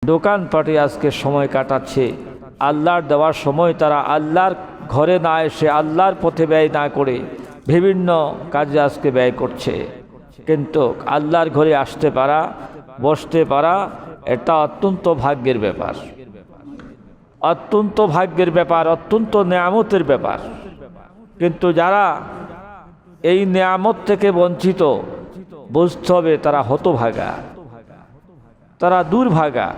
দোকানপাটে আজকে সময় কাটাচ্ছে। আল্লাহর দেওয়ার সময় তারা আল্লাহর ঘরে না এসে আল্লাহর পথে ব্যয় না করে বিভিন্ন কাজে আজকে ব্যয় করছে। কিন্তু আল্লাহর ঘরে আসতে পারা, বসতে পারা এটা অত্যন্ত ভাগ্যের ব্যাপার, অত্যন্ত ভাগ্যের ব্যাপার, অত্যন্ত নেয়ামতের ব্যাপার। কিন্তু যারা এই নেয়ামত থেকে বঞ্চিত, বুঝতে হবে তারা হতভাগা, তারা দুর্ভাগা।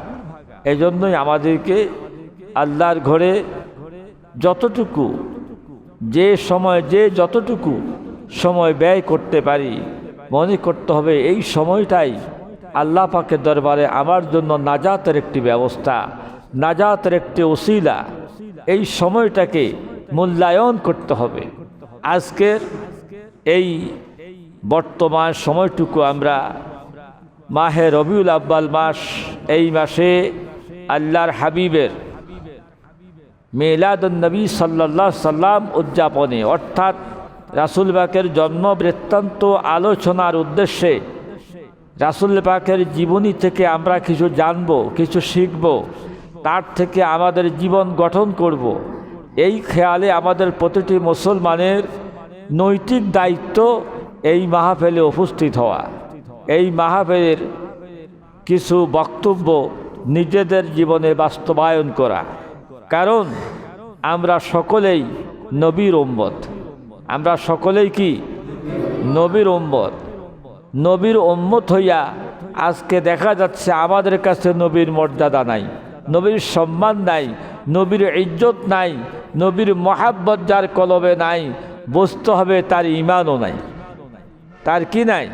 এজন্যই আমাদেরকে আল্লাহর ঘরে যতটুকু যে সময় যতটুকু সময় ব্যয় করতে পারি, মনে করতে হবে এই সময়টাই আল্লাহ পাকের দরবারে আমার জন্য নাজাতের একটি ব্যবস্থা, নাজাতের একটি ওসিলা। এই সময়টাকে মূল্যায়ন করতে হবে। আজকের এই বর্তমান সময়টুকু আমরা মাহে রবিউল আব্বাল মাস, এই মাসে আল্লাহর হাবিবের মিলাদুন নবী সাল্লাল্লাহু আলাইহি সাল্লাম উদযাপনে, অর্থাৎ রাসূল পাকের জন্ম বৃত্তান্ত আলোচনার উদ্দেশ্যে রাসূল পাকের জীবনী থেকে আমরা কিছু জানব, কিছু শিখব, তার থেকে আমাদের জীবন গঠন করব। এই খেয়ালে আমাদের প্রতিটি মুসলমানের নৈতিক দায়িত্ব এই মাহফিলে উপস্থিত হওয়া, এই মাহফিলের কিছু বক্তব্য নিজেদের জীবনে বাস্তবায়ন করা। কারণ আমরা সকলেই নবীর উম্মত, আমরা সকলেই কি নবীর উম্মত। নবীর উম্মত হইয়া আজকে দেখা যাচ্ছে আমাদের কাছে নবীর মর্যাদা নাই, নবীর সম্মান নাই, নবীর ইজ্জত নাই, নবীর মহাব্বত যার কলবে নাই, বুঝতে হবে তার ঈমানও নাই। তার কি নাই?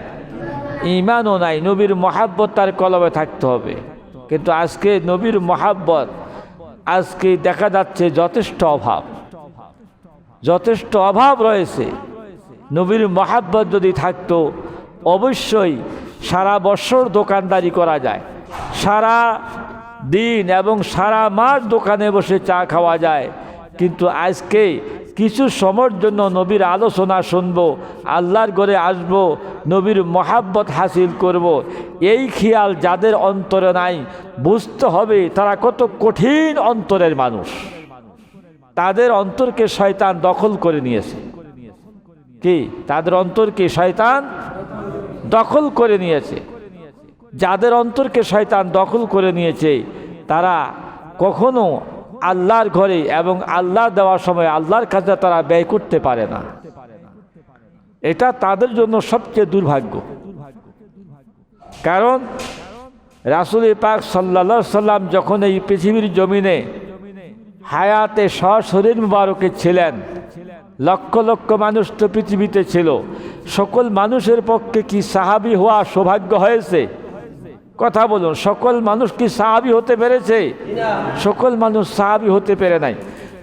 ঈমানও নাই। নবীর মহাব্বত তার কলবে থাকতে হবে। কিন্তু আজকে নবীর মহাব্বত আজকে দেখা যাচ্ছে যথেষ্ট অভাব, যথেষ্ট অভাব রয়েছে। নবীর মহাব্বত যদি থাকতো অবশ্যই সারা বছর দোকানদারি করা যায়, সারা দিন এবং সারা মাস দোকানে বসে চা খাওয়া যায়। কিন্তু আজকে কিছু সময়ের জন্য নবীর আলোচনা শুনব, আল্লাহর ঘরে আসব, নবীর মহাব্বত হাসিল করব, এই খেয়াল যাদের অন্তরে নাই, বুঝতে হবে তারা কত কঠিন অন্তরের মানুষ। তাদের অন্তরকে শয়তান দখল করে নিয়েছে। কি? তাদের অন্তরকে শয়তান দখল করে নিয়েছে। যাদের অন্তরকে শয়তান দখল করে নিয়েছে তারা কখনো আল্লাহর ঘরে এবং আল্লাহ দেওয়ার সময় আল্লাহর কাছে তারা ব্যয় করতে পারে না। এটা তাদের জন্য সবচেয়ে দুর্ভাগ্য। কারণ রাসূল পাক সাল্লাল্লাহু আলাইহি সাল্লাম যখন এই পৃথিবীর জমিনে হায়াতে সশরীর মুবারকে ছিলেন, লক্ষ লক্ষ মানুষ তো পৃথিবীতে ছিল। সকল মানুষের পক্ষে কি সাহাবী হওয়া সৌভাগ্য হয়েছে? কথা বলুন, সকল মানুষ কি সাহাবী হতে পেরেছে? সকল মানুষ সাহাবী হতে পারে নাই।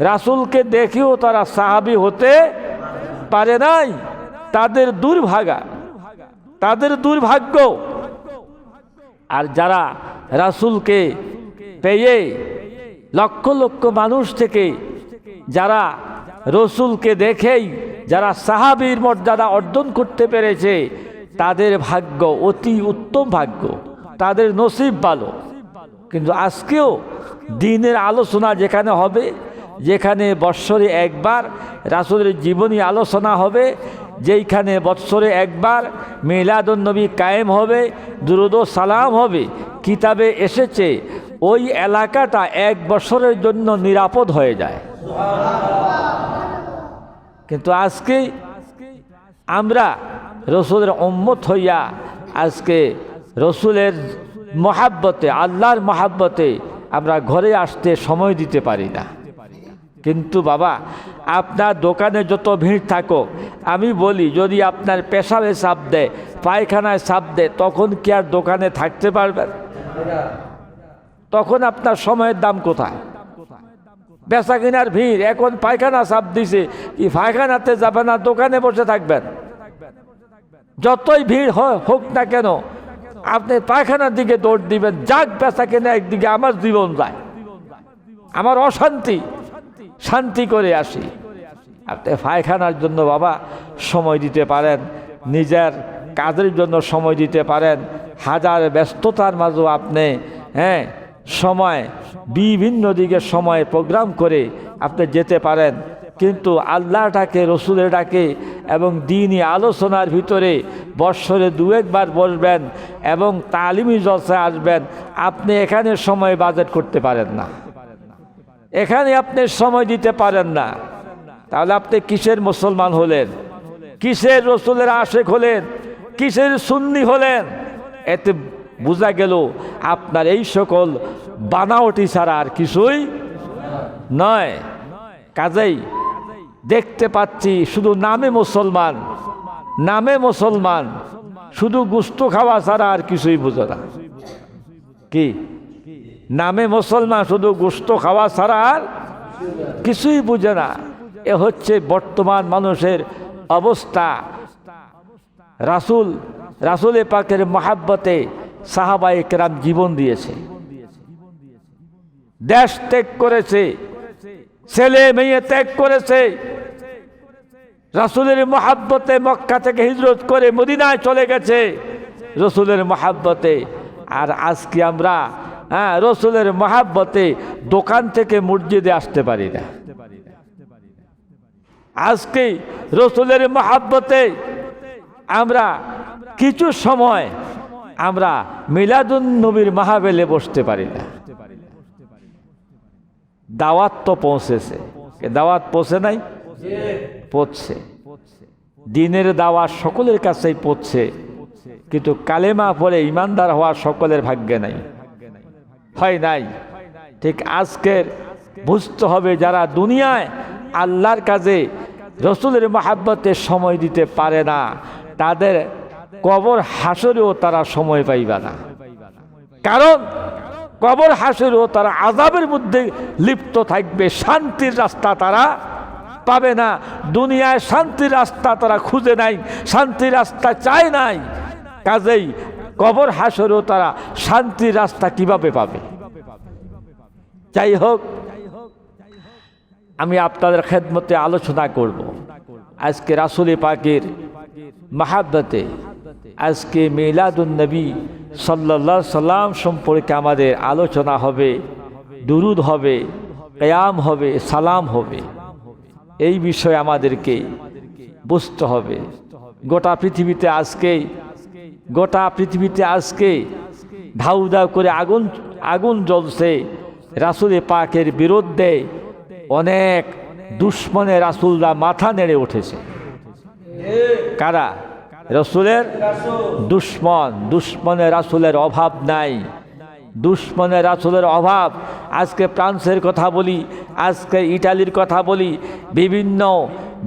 রাসূলকে দেখেও তারা সাহাবী হতে পারে নাই। তাদের দুর্ভাগা, তাদের দুর্ভাগ্য। আর যারা রাসূলকে পেয়ে লক্ষ লক্ষ মানুষ থেকে যারা রসুলকে দেখেই যারা সাহাবীর মর্যাদা অর্জন করতে পেরেছে, তাদের ভাগ্য অতি উত্তম ভাগ্য, তাদের নসিব ভালো। কিন্তু আজকেও দ্বীনের আলোচনা যেখানে হবে, যেখানে বৎসরে একবার রাসূলের জীবনী আলোচনা হবে, যেইখানে বৎসরে একবার মিলাদুন নবী কায়েম হবে, দুরূদ ও সালাম হবে, কিতাবে এসেছে ওই এলাকাটা এক বছরের জন্য নিরাপদ হয়ে যায়। কিন্তু আজকে আমরা রসুলের উম্মত হইয়া আজকে রসুলের মহাব্বতে, আল্লাহর মহাব্বতে আমরা ঘরে আসতে সময় দিতে পারি না। কিন্তু বাবা, আপনার দোকানে যত ভিড় থাকো, আমি বলি যদি আপনার পেশাবে চাপ দেয়, পায়খানায় চাপ দেয়, তখন কি আর দোকানে থাকতে পারবেন? তখন আপনার সময়ের দাম কোথায়? বেচা কিনার ভিড়, এখন পায়খানা চাপ দিছে, কি পায়খানাতে যাবেন না দোকানে বসে থাকবেন? যতই ভিড় হোক না কেন আপনি পায়খানার দিকে দৌড় দিবেন। যাক বেচা কিনা একদিকে, আমার জীবন যায়, আমার অশান্তি, শান্তি করে আসি। আপনি পায়খানার জন্য বাবা সময় দিতে পারেন, নিজের কাজের জন্য সময় দিতে পারেন, হাজার ব্যস্ততার মাঝেও আপনি সময় বিভিন্ন দিকে সময় প্রোগ্রাম করে আপনি যেতে পারেন, কিন্তু আল্লাহ ডাকে, রসুলের ডাকে এবং দ্বীনি আলোচনার ভিতরে বৎসরে দু একবার বসবেন এবং তালিমি জলসায় আসবেন, আপনি এখানে সময় বাজেট করতে পারেন না, এখানে আপনি সময় দিতে পারেন না। তাহলে আপনি কিসের মুসলমান হলেন, কিসের রসুলের আশেক হলেন, কিসের সুন্নি হলেন? এতে বোঝা গেল আপনার এই সকল বানাওটি ছাড়া আর কিছুই নয়। কাজেই দেখতে পাচ্ছি শুধু নামে মুসলমান, নামে মুসলমান, শুধু গোশত খাওয়া ছাড়া আর কিছুই বুঝে না। কি নামে মুসলমান, শুধু গোশত খাওয়া ছাড়া আর কিছুই বুঝে না। এ হচ্ছে বর্তমান মানুষের অবস্থা। রাসূল পাকের মহাব্বতে সাহাবায়ে কেরাম জীবন দিয়েছে, দেশ ত্যাগ করেছে, ছেলে মেয়ে ত্যাগ করেছে, রাসূলের মহাব্বতে মক্কা থেকে হিজরত করে মদিনায় চলে গেছে রাসূলের মহাব্বতে। আর আজকে আমরা রাসূলের মহাব্বতে দোকান থেকে মসজিদে আসতে পারি না। আজকে রাসূলের মহাব্বতে আমরা কিছু সময় আমরা মিলাদুন নবীর মাহফিলে বসতে পারি না। দাওয়াত তো পৌঁছেছে, দাওয়াত পৌঁছে নাই? পৌঁছছে, দ্বীনের দাওয়াত সকলের কাছেই পৌঁছছে, কিন্তু কালেমা পড়ে ইমানদার হওয়া সকলের ভাগ্যে নাই, হয় নাই। ঠিক আজকের বুঝতে হবে, যারা দুনিয়ায় আল্লাহর কাজে রাসূলের মহাব্বতে সময় দিতে পারে না, তাদের কবর হাসরেও তারা সময় পাইবে না। কারণ কবর হাসরেও তারা আযাবের মধ্যে লিপ্ত থাকবে, শান্তির রাস্তা তারা পাবে না। দুনিয়ায় শান্তির রাস্তা তারা খুঁজে নাই, শান্তির রাস্তা চায় নাই, কাজেই কবর হাসরেও তারা শান্তির রাস্তা কিভাবে পাবে? যাই হোক, আমি আপনাদের খেদমতে আলোচনা করব আজকে রাসূল পাকের মহাব্বতে, আজকে মিলাদুন নবী সাল্লাল্লাহু আলাইহি সাল্লাম সম্পর্কে আমাদের আলোচনা হবে, দুরুদ হবে, কিয়াম হবে, সালাম হবে। এই বিষয়ে আমাদেরকে বুঝতে হবে। গোটা পৃথিবীতে আজকে ধাউ ধাউ করে আগুন জ্বলছে রাসূল পাকের বিরুদ্ধে। অনেক দুশ্মনে রাসূলরা মাথা নেড়ে উঠেছে। কারা? রাসূলের দুশ্মনে রাসূলের অভাব নাই, দুশ্মনে রাসূলের অভাব। আজকে ফ্রান্সের কথা বলি, আজকে ইটালির কথা বলি, বিভিন্ন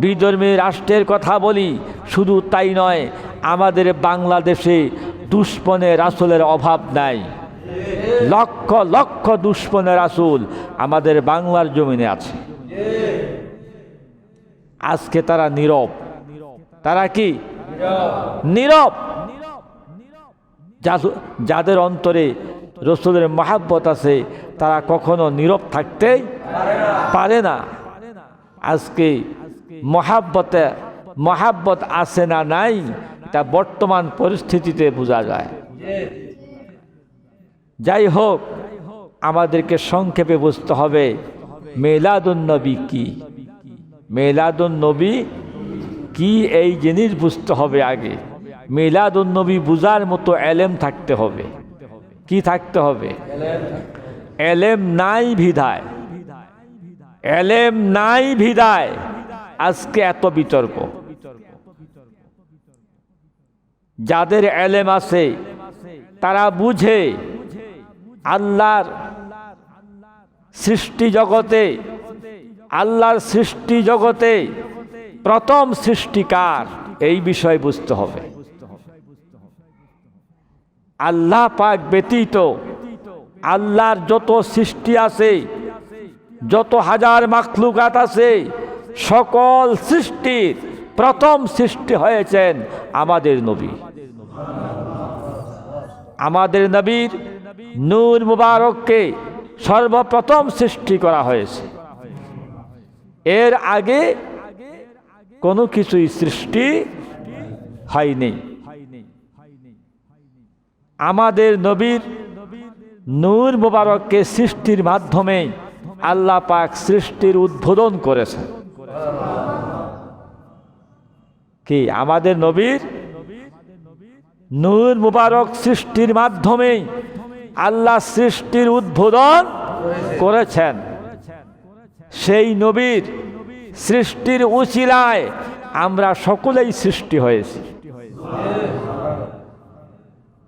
বিধর্মী রাষ্ট্রের কথা বলি, শুধু তাই নয়, আমাদের বাংলাদেশে দুশ্মনে রাসূলের অভাব নাই। লক্ষ লক্ষ দুশ্মনে রাসূল আমাদের বাংলার জমিনে আছে। আজকে তারা নীরব। তারা কি নীরব? যাদের অন্তরে রাসূলের মহাব্বত আছে তারা কখনো নীরব থাকতে পারে না। আজকে মহাব্বত আছে না নাই, এটা বর্তমান পরিস্থিতিতে বোঝা যায়। যাই হোক, আমাদেরকে সংক্ষেপে বুঝতে হবে মিলাদুন নবী কি, মিলাদুন নবী কি, এই জিনিস বুঝতে হবে আগে। মিলাদুন নবী বুঝার মতো এলেম থাকতে হবে। কি থাকতে হবে? এলেম নাই বিধায়, এলেম নাই বিধায় আজকে এত বিতর্ক। যাদের এলেম আছে তারা বুঝে আল্লাহর সৃষ্টি জগতে প্রথম সৃষ্টিকার, এই বিষয় বুঝতে হবে। আল্লাহ পাক ব্যতীত আল্লাহর যত সৃষ্টি আছে, যত হাজার মাখলুকাত আছে, সকল সৃষ্টির প্রথম সৃষ্টি হয়েছেন আমাদের নবী। আমাদের নবীর নূর মুবারককে সর্বপ্রথম সৃষ্টি করা হয়েছে। এর আগে কোনো কিছুই সৃষ্টি হয়নি। আমাদের নবীর নূর মুবারককে সৃষ্টির মাধ্যমে আল্লাহ পাক সৃষ্টির উদ্বোধন করেছেন। কি আমাদের নবীর নূর মুবারক সৃষ্টির মাধ্যমে আল্লাহ সৃষ্টির উদ্বোধন করেছেন। সেই নবীর সৃষ্টির উছিলায় আমরা সকলেই সৃষ্টি হয়েছি।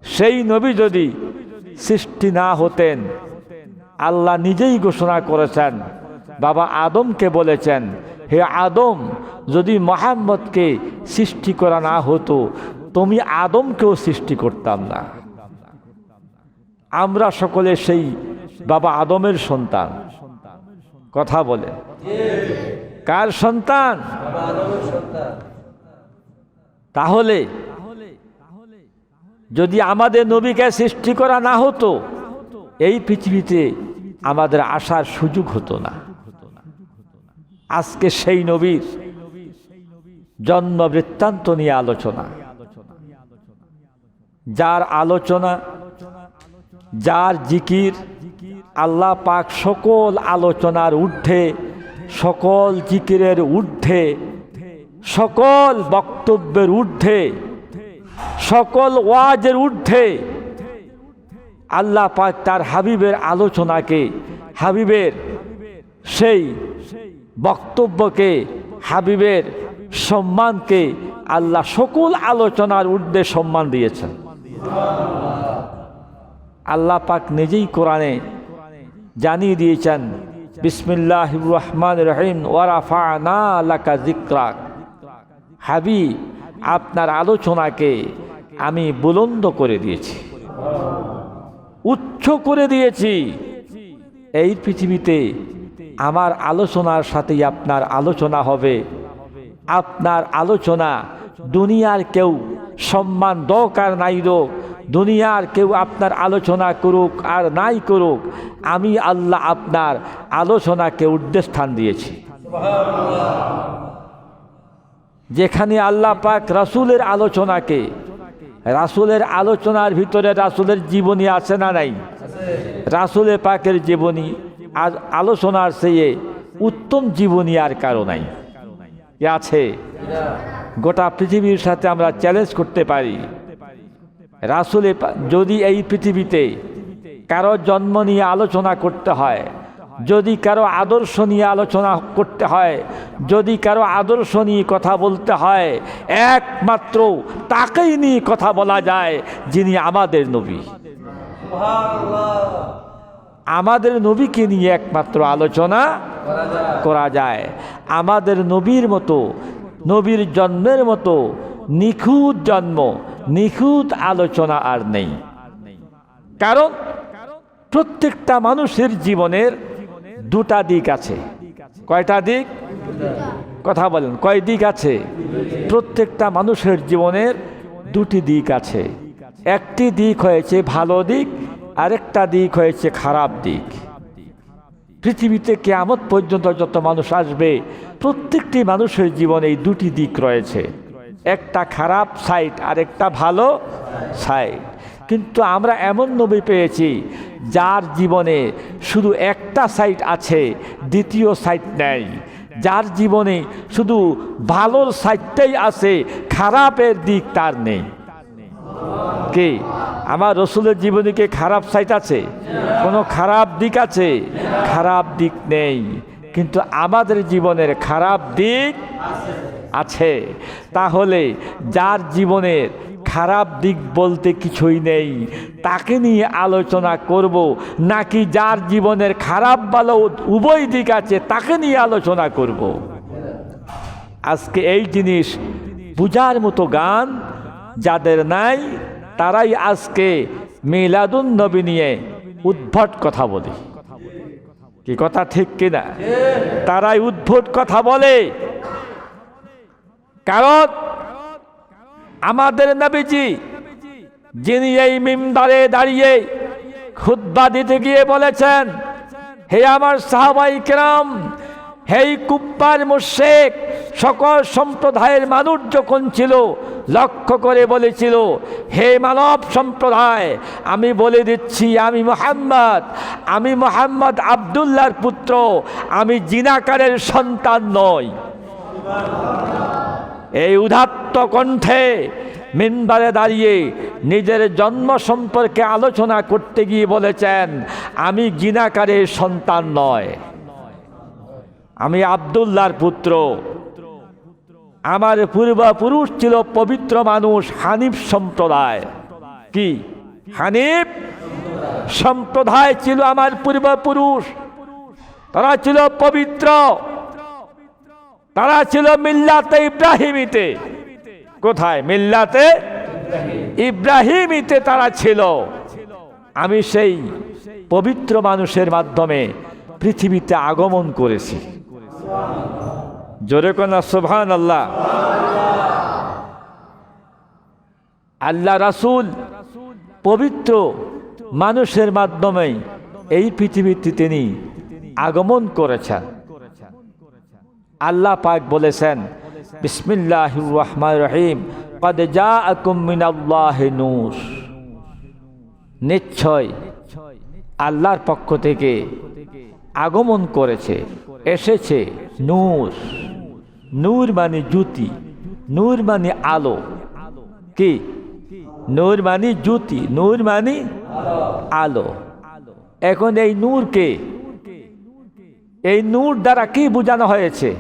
সেই নবী যদি সৃষ্টি না হতেন, আল্লাহ নিজেই ঘোষণা করেছেন, বাবা আদমকে বলেছেন, হে আদম, যদি মুহাম্মদকে সৃষ্টি করা না হতো তুমি আদমকেও সৃষ্টি করতাম না। আমরা সকলে সেই বাবা আদমের সন্তান। কথা বলেন, কার সন্তান? তাহলে যদি আমাদের নবীকে সৃষ্টি করা না হতো, এই পৃথিবীতে আমাদের আসার সুযোগ হতো না। আজকে সেই নবীর জন্ম বৃত্তান্ত নিয়ে আলোচনা, যার আলোচনা, যার জিকির আল্লাহ পাক সকল আলোচনার ঊর্ধ্বে, সকল জিকিরের ঊর্ধ্বে, সকল বক্তব্যের ঊর্ধ্বে, সকল ওয়াজের ঊর্ধ্বে আল্লাহ পাক তার হাবিবের আলোচনাকে, হাবিবের সেই বক্তব্যকে, হাবিবের সম্মানকে আল্লাহ সকল আলোচনার ঊর্ধ্বে সম্মান দিয়েছেন। আল্লাহ পাক নিজেই কোরআনে জানিয়ে দিয়েছেন, বিসমিল্লাহির রহমানির রহিম, ওয়া রাফা'না লাকা যিকরাক। হাবিব, আপনার আলোচনাকে আমি বুলন্দ করে দিয়েছি, উচ্চ করে দিয়েছি। এই পৃথিবীতে আমার আলোচনার সাথেই আপনার আলোচনা হবে। আপনার আলোচনা দুনিয়ার কেউ সম্মান দরকার নাই হোক, দুনিয়ার কেউ আপনার আলোচনা করুক আর নাই করুক, আমি আল্লাহ আপনার আলোচনাকে ঊর্ধ্বস্থান দিয়েছি। যেখানে আল্লাহ পাক রাসূলের আলোচনাকে, রাসূলের আলোচনার ভিতরে রাসূলের জীবনী আছে না নাই? রাসূলের পাকের জীবনী আর আলোচনার চেয়ে উত্তম জীবনী আর কারো নাই। কি আছে? গোটা পৃথিবীর সাথে আমরা চ্যালেঞ্জ করতে পারি, রাসূলের যদি এই পৃথিবীতে কারো জন্ম নিয়ে আলোচনা করতে হয়, যদি কারো আদর্শ নিয়ে আলোচনা করতে হয়, যদি কারো আদর্শ নিয়ে কথা বলতে হয়, একমাত্র তাকেই নিয়ে কথা বলা যায় যিনি আমাদের নবী। আমাদের নবীকে নিয়ে একমাত্র আলোচনা করা যায়। আমাদের নবীর মতো, নবীর জন্মের মতো নিখুঁত জন্ম, নিখুঁত আলোচনা আর নেই। কারণ প্রত্যেকটা মানুষের জীবনের দুটা দিক আছে। কয়টা দিক? কথা বলেন, কয় দিক আছে? প্রত্যেকটা মানুষের জীবনের দুটি দিক আছে। একটি দিক হয়েছে ভালো দিক, আরেকটা দিক হয়েছে খারাপ দিক। পৃথিবীতে কিয়ামত পর্যন্ত যত মানুষ আসবে, প্রত্যেকটি মানুষের জীবনে এই দুটি দিক রয়েছে, একটা খারাপ সাইড আর একটা ভালো সাইড। কিন্তু আমরা এমন নবী পেয়েছি যার জীবনে শুধু একটা সাইড আছে, দ্বিতীয় সাইড নেই। যার জীবনে শুধু ভালোর সাইডটাই আছে, খারাপের দিক তার নেই। কি আমার রসুলের জীবনে কি খারাপ সাইড আছে? কোনো খারাপ দিক আছে? খারাপ দিক নেই। কিন্তু আমাদের জীবনের খারাপ দিক আছে। তাহলে যার জীবনের খারাপ দিক বলতে কিছুই নেই, তাকে নিয়ে আলোচনা করব, নাকি যার জীবনের খারাপ ভালো উভয় দিক আছে তাকে নিয়ে আলোচনা করব? আজকে এই জিনিস বুঝার মতো গান যাদের নাই, তারাই আজকে মিলাদুন নবী নিয়ে উদ্ভট কথা বলে। কি কথা ঠিক কিনা? তারাই উদ্ভট কথা বলে। কারণ আমাদের নবীজি, যিনি এই মিম্বারে দাঁড়িয়ে খুতবা দিতে গিয়ে বলেছেন, হে আমার সাহাবায়ে কেরাম, হে কুফার মুশরিক সকল সম্প্রদায়ের মানুষ যখন ছিল, লক্ষ্য করে বলেছিল, হে মানব সম্প্রদায়, আমি বলে দিচ্ছি আমি মুহাম্মদ আব্দুল্লাহর পুত্র, আমি জিনাকারের সন্তান নই। এই উদাত্ত কণ্ঠে মিম্বারে দাঁড়িয়ে নিজের জন্ম সম্পর্কে আলোচনা করতে গিয়ে বলেছেন, আমি জিনাকারের সন্তান নয়, আমি আব্দুল্লাহর পুত্র। আমার পূর্বপুরুষ ছিল পবিত্র মানুষ, হানিফ সম্প্রদায়। কি হানিফ সম্প্রদায় ছিল আমার পূর্বপুরুষ, তারা ছিল পবিত্র, তারা ছিল মিল্লাতে ইব্রাহিমিতে। কোথায়? মিল্লাতে ইব্রাহিমিতে তারা ছিল। আমি সেই পবিত্র মানুষের মাধ্যমে পৃথিবীতে আগমন করেছি। জোরে কোন সুবহানাল্লাহ। আল্লাহ রাসূল পবিত্র মানুষের মাধ্যমে এই পৃথিবীতে তিনি আগমন করেছেন। আল্লাহ পাক বলেছেন, বিসমিল্লাহির রহমানির রহিম, ক্বাদ জাআকুম মিনাল্লাহি নূর। নিশ্চয় আল্লাহর পক্ষ থেকে আগমন করেছে, এসেছে নূর। নূর মানে জ্যোতি, নূর মানে আলো। কি? নূর মানে জ্যোতি, নূর মানে আলো। এখন এই নূরকে, এই নূর দ্বারা কি বোঝানো হয়েছে?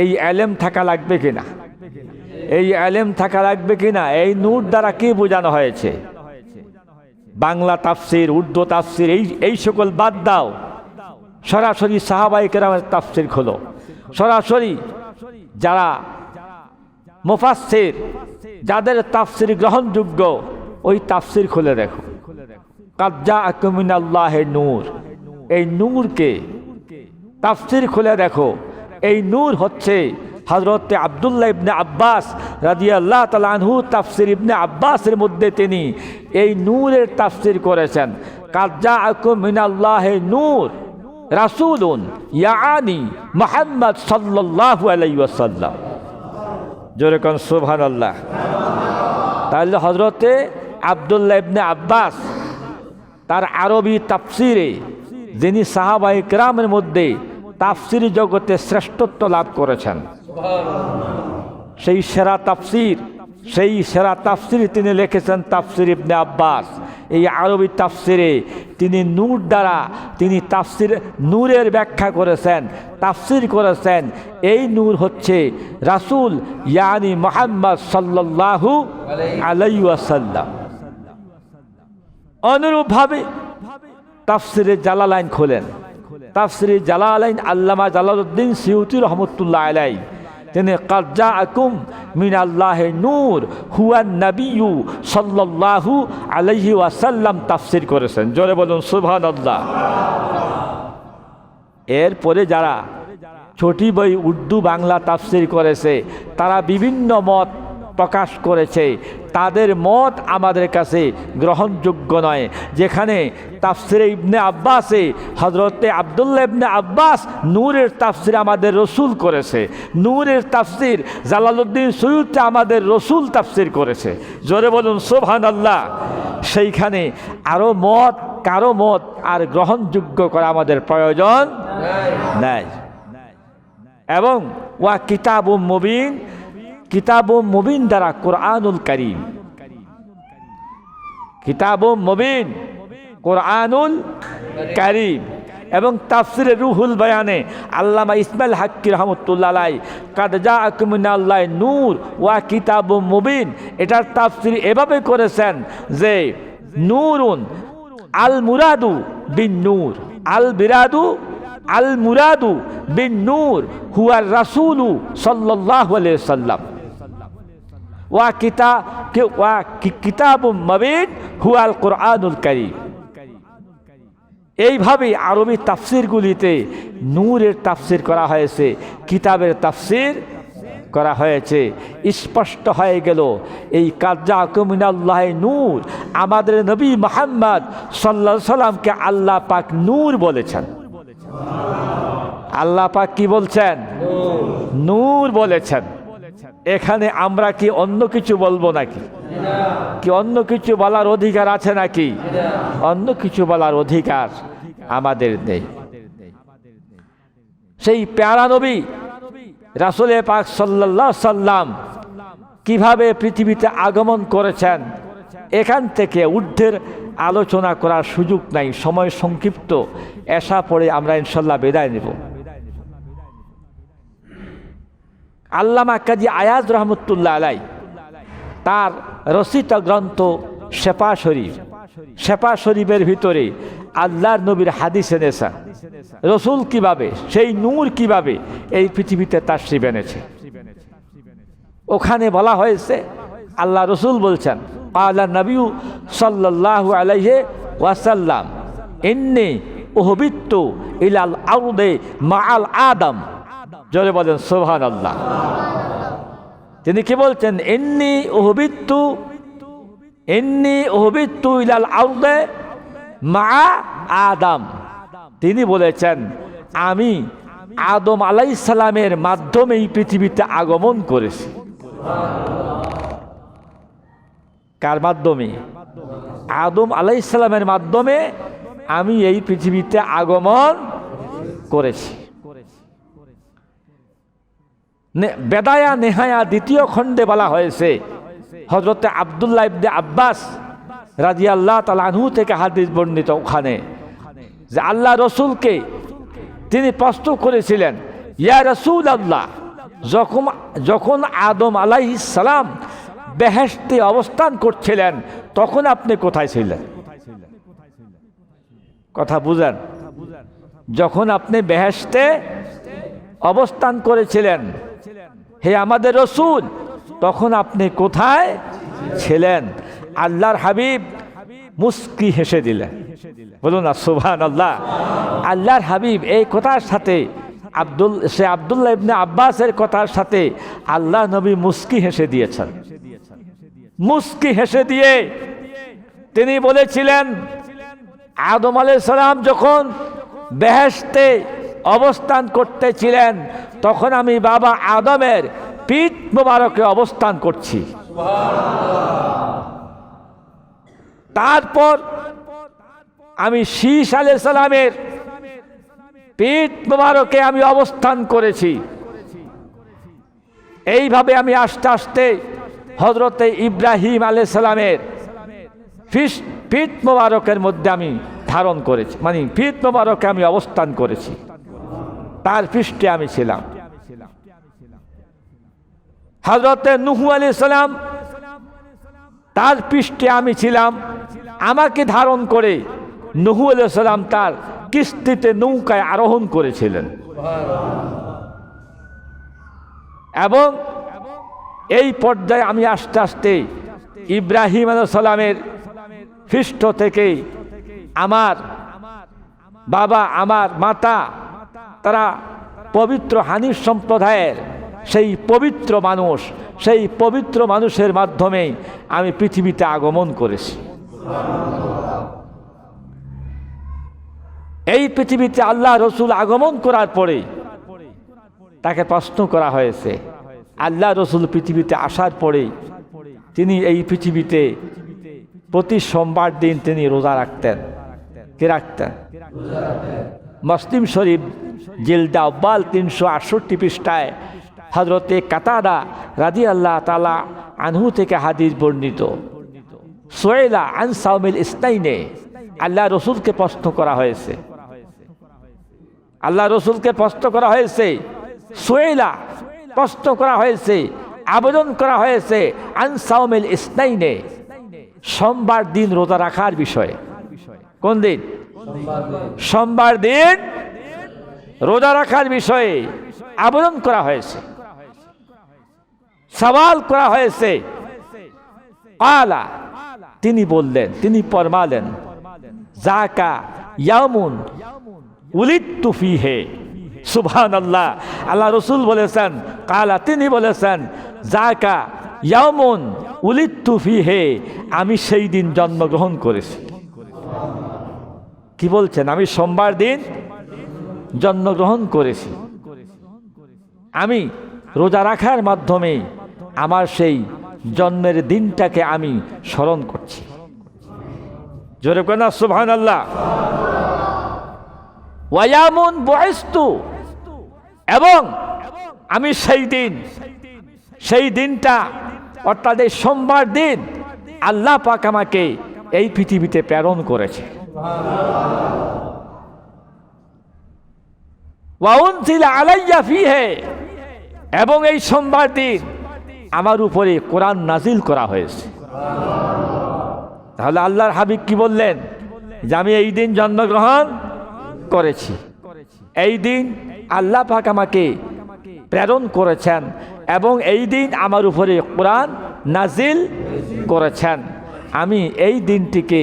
এই ইলম থাকা লাগবে কিনা? এই ইলম থাকা লাগবে কিনা? এই নূর দ্বারা কি বোঝানো হয়েছে? বাংলা তাফসির, উর্দু তাফসির, এই সকল বাদ দাও, সরাসরি সাহাবায়ে কেরামের তাফসির খোলো। সরাসরি যারা মুফাসসির, যাদের তাফসির গ্রহণযোগ্য, ওই তাফসির খুলে দেখো। ক্বাদ জাআকুম মিনাল্লাহি নূর, এই নূরকে তাফসির খুলে দেখো। এই নূর হচ্ছে হযরত আব্দুল্লাহ ইবনে আব্বাস রাদিয়াল্লাহু তাআলা আনহু, তাফসির ইবনে আব্বাসের মধ্যে তিনি এই নূরের তাফসির করেছেন। ক্বাদ জাআকুম মিনাল্লাহি নূর রাসূলুন ইয়ানি মুহাম্মদ সাল্লাল্লাহু আলাইহি ওয়াসাল্লাম। জোরে কোন সুবহানাল্লাহ। তাহলে হযরতে আব্দুল্লাহ ইবনে আব্বাস তার আরবি তাফসিরে, যিনি সাহাবায়ে কেরামের মধ্যে তাফসির জগতে শ্রেষ্ঠত্ব লাভ করেছেন, সেই সেরা তাফসির তিনি লিখেছেন তাফসির ইবনে আব্বাস। এই আরবি তাফসিরে তিনি নূর দ্বারা তিনি তাফসির নূরের ব্যাখ্যা করেছেন, তাফসির করেছেন। এই নূর হচ্ছে রাসূল ইয়ানি মুহাম্মদ সাল্লাল্লাহু আলাইহি ওয়াসাল্লাম। অনুরূপভাবে তাফসিরে জালালাইন খোলেন। তাফসিরে জালালাইন আল্লামা জালালউদ্দিন সিয়ুতি রহমাতুল্লাহ আলাইহি তিনি ক্বাদ জাআকুম মিনাল্লাহি নূর হুয়ান নাবিয়্যু সাল্লাল্লাহু আলাইহি ওয়াসাল্লাম তাফসির করেছেন। জোরে বলুন সুবহানাল্লাহ। এরপরে যারা ছোটি বই উর্দু বাংলা তাফসির করেছে, তারা বিভিন্ন মত প্রকাশ করেছে। তাদের মত আমাদের কাছে গ্রহণযোগ্য নয়। যেখানে তাফসিরে ইবনে আব্বাসে হযরতে আব্দুল্লাহ ইবনে আব্বাস নূরের তাফসির আমাদের রসুল করেছে, নূরের তাফসির জালালউদ্দিন সুয়ুতি আমাদের রসুল তাফসির করেছে। জোরে বলুন সুবহানাল্লাহ। সেইখানে কারো মত আর গ্রহণযোগ্য করা আমাদের প্রয়োজন নাই। এবং ওয়া কিতাবুম মুবিন, কিতাবুম মুবিন দ্বারা কোরআনুল কারীম, কিতাবুম মুবিন কোরআনুল কারীম। এবং তাফসিরে রুহুল বায়ানে আল্লামা ইসমাইল হাক্কি রহমাতুল্লাহ আলাইহি ক্বাদ জাআকুম মিনাল্লাহি নূর ওয়া কিতাবুম মুবিন, এটার তাফসির এভাবে করেছেন যে নূরুন আল মুরাদু বিন নূর, আল মুরাদু বিন নূর হুয়ার রাসূলু সাল্লাল্লাহু আলাইহি ওয়াসাল্লাম ওয়া কিতাবুম মুবিন হুয়াল কোরআনুল কারীম। এইভাবে আরবি তাফসিরগুলিতে নূরের তাফসির করা হয়েছে, কিতাবের তাফসির করা হয়েছে। স্পষ্ট হয়ে গেল এই ক্বাদ জাআকুম মিনাল্লাহি নূর, আমাদের নবী মুহাম্মদ সাল্লাল্লাহু আলাইহি সাল্লামকে আল্লাহ পাক নূর বলেছেন। আল্লাহ পাক কি বলছেন? নূর বলেছেন। এখানে আমরা কি অন্য কিছু বলবো নাকি? কি অন্য কিছু বলার অধিকার আছে নাকি? অন্য কিছু বলার অধিকার আমাদের নেই। সেই প্যারা নবী রাসূল পাক সাল্লাল্লাহু আলাইহি সাল্লাম কিভাবে পৃথিবীতে আগমন করেছেন, এখান থেকে ঊর্ধ্বের আলোচনা করার সুযোগ নাই, সময় সংক্ষিপ্ত। এশা পড়ে আমরা ইনশাল্লাহ বিদায় নেব। আল্লামা কাজী আয়াজ রহমতুল্লাহ আলাই তার রচিত গ্রন্থ শেফা শরীফ, শেফা শরীফের ভিতরে আল্লাহর নবীর হাদিস এনেছে, রসুল কিভাবে, সেই নূর কিভাবে এই পৃথিবীতে তাশরিফ এনেছে। ওখানে বলা হয়েছে, আল্লাহ রসুল বলছেন, আল্লাহ নবী সাল্লাল্লাহু আলাইহি ওয়াসাল্লাম ইন্নী উহবিতু ইলাল আরদে মাআল আদম। জোরে বলেন সুবহানাল্লাহ। তিনি কি বলছেন? ইন্নী উহবিতু ইলাল আরদে মা আদম। তিনি বলেছেন, আমি আদম আলাইহিস সালামের মাধ্যমে এই পৃথিবীতে আগমন করেছি। কার মাধ্যমে? আদম আলাইহিস সালামের মাধ্যমে আমি এই পৃথিবীতে আগমন করেছি। বেদায়া নেহায়া দ্বিতীয় খণ্ডে বলা হয়েছে, হযরতে আব্দুল্লাহ ইবনে আব্বাস রাদিয়াল্লাহু তাআলা আনহু থেকে হাদিস বর্ণিত, ওখানে যে আল্লাহ রসুলকে তিনি প্রশ্ন করেছিলেন, ইয়া রাসূলুল্লাহ, যখন আদম আলাইহিস সালাম বেহেশতে অবস্থান করছিলেন তখন আপনি কোথায় ছিলেন? কথা বুঝেন, যখন আপনি বেহেশতে অবস্থান করেছিলেন হে আমাদের রসুল, তখন আপনি কোথায় ছিলেন? আল্লাহর হাবিব মুস্কি হেসে দিলেন। বলুন না সুবহানাল্লাহ। আল্লাহর হাবিব এই কথার সাথে আব্দুল্লাহ ইবনে আব্বাসের কথার সাথে আল্লাহ নবী মুস্কি হেসে দিয়েছেন। মুস্কি হেসে দিয়ে তিনি বলেছিলেন, আদম আলাইহিস সালাম যখন বেহেশতে অবস্থান করতেছিলেন তখন আমি বাবা আদমের পিঠ মোবারকে অবস্থান করছি। তারপর আমি শীষ আলাইহিস সালামের পিঠ মোবারকে আমি অবস্থান করেছি। এইভাবে আমি আস্তে আস্তে হযরতে ইব্রাহিম আলাইহিস সালামের পিঠ মোবারকের মধ্যে আমি ধারণ করেছি, মানে পিঠ মোবারকে আমি অবস্থান করেছি, তার পৃষ্ঠে আমি ছিলাম। হযরতে নূহ আলাইহিস সালাম, তার পৃষ্ঠে আমি ছিলাম। আমাকে ধারণ করে নূহ আলাইহিস সালাম তার কিস্তিতে নৌকায় আরোহণ করেছিলেন। এবং এই পর্যায়ে আমি আস্তে আস্তে ইব্রাহিম আলাইহিস সালামের পৃষ্ঠ থেকে আমার বাবা, আমার মাতা, তারা পবিত্র হানিফ সম্প্রদায়ের সেই পবিত্র মানুষের মাধ্যমে আমি পৃথিবীতে আগমন করেছি। এই পৃথিবীতে আল্লাহ রসুল আগমন করার পরে তাকে প্রশ্ন করা হয়েছে, আল্লাহ রসুল পৃথিবীতে আসার পরে তিনি এই পৃথিবীতে প্রতি সোমবার দিন তিনি রোজা রাখতেন। কে রাখতেন? মুসলিম শরীফ জিলদ আউয়াল 368 পৃষ্ঠায় হযরতে কাতাদা রাদিয়াল্লাহু তাআলা আনহু থেকে হাদিস বর্ণিত, সুয়েলা আন সাওমিল ইসনাইনে, আল্লাহ রসুলকে প্রশ্ন করা হয়েছে, আল্লাহ রসুলকে প্রশ্ন করা হয়েছে, সুয়েলা প্রশ্ন করা হয়েছে, আবেদন করা হয়েছে, আন সাওমিল ইসনাইনে, সোমবার দিন রোজা রাখার বিষয়ে। কোন দিন? সোমবার দিন রোজা রাখার বিষয়ে আবেদন করা হয়েছে, সওয়াল করা হয়েছে। আলা, তিনি বললেন, তিনি ফরমালেন, যাকা ইয়াউমুন উলিদতু ফীহি। সুবহানাল্লাহ। আল্লাহ রসুল বলেছেন, কালা, তিনি বলেছেন, যাকা ইয়াউমুন উলিদতু ফীহি, আমি সেই দিন জন্মগ্রহণ করেছি। কি বলছেন? আমি সোমবার দিন জন্মগ্রহণ করেছি। আমি রোজা রাখার মাধ্যমে আমার সেই জন্মের দিনটাকে আমি স্মরণ করছি। জোরে কেন সুবহানাল্লাহ। ওয়ায়ামুন বুইস্তু, এবং আমি সেই দিনটা অর্থাৎ এই সোমবার দিন আল্লাহ পাক আমাকে এই পৃথিবীতে প্রেরণ করেছে। ওয়া উনজিলা আলাইয়া ফীহি, এবং এই সোমবার দিন আমার উপরে কোরআন নাজিল করা হয়েছে। তাহলে আল্লাহর হাবিব কি বললেন? যে আমি এই দিন জন্মগ্রহণ করেছি, এই দিন আল্লাহ পাক আমাকে প্রেরণ করেছেন, এবং এই দিন আমার উপরে কোরআন নাজিল করেছেন। আমি এই দিনটিকে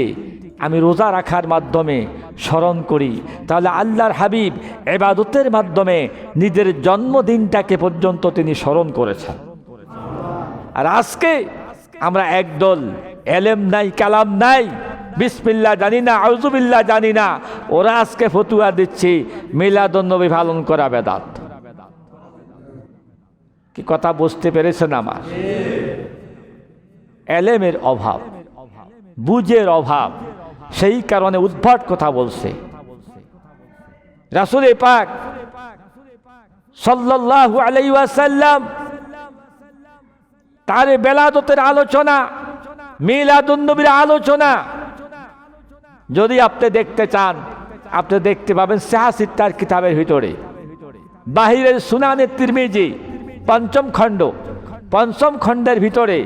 আমি রোজা রাখার মাধ্যমে স্মরণ করি। তাহলে আল্লাহর হাবিব ইবাদতের মাধ্যমে নিজের জন্মদিনটাকে পর্যন্ত তিনি স্মরণ করেছেন। আর আজকে আমরা একদল এলেম নাই, কালাম নাই, বিসমিল্লাহ জানি না, আউযুবিল্লাহ জানি না, ওরা আজকে ফতুয়া দিচ্ছি মিলাদুন্নবী পালন করা বেদাত। কি কথা বুঝতে পেরেছেন আমার? এলেমের অভাব, বুঝের অভাব, সেই কারণে উদ্ভট কথা বলছে। রাসূল পাক সাল্লাল্লাহু আলাইহি ওয়াসাল্লাম তার বেলাদতের আলোচনা, মিলাদুন্নবীর আলোচনা যদি আপনি দেখতে চান, আপনি দেখতে পাবেন সিত্তার কিতাবের ভিতরে, বাহিরের সুনানে তিরমিজি পঞ্চম খণ্ডের ভিতরে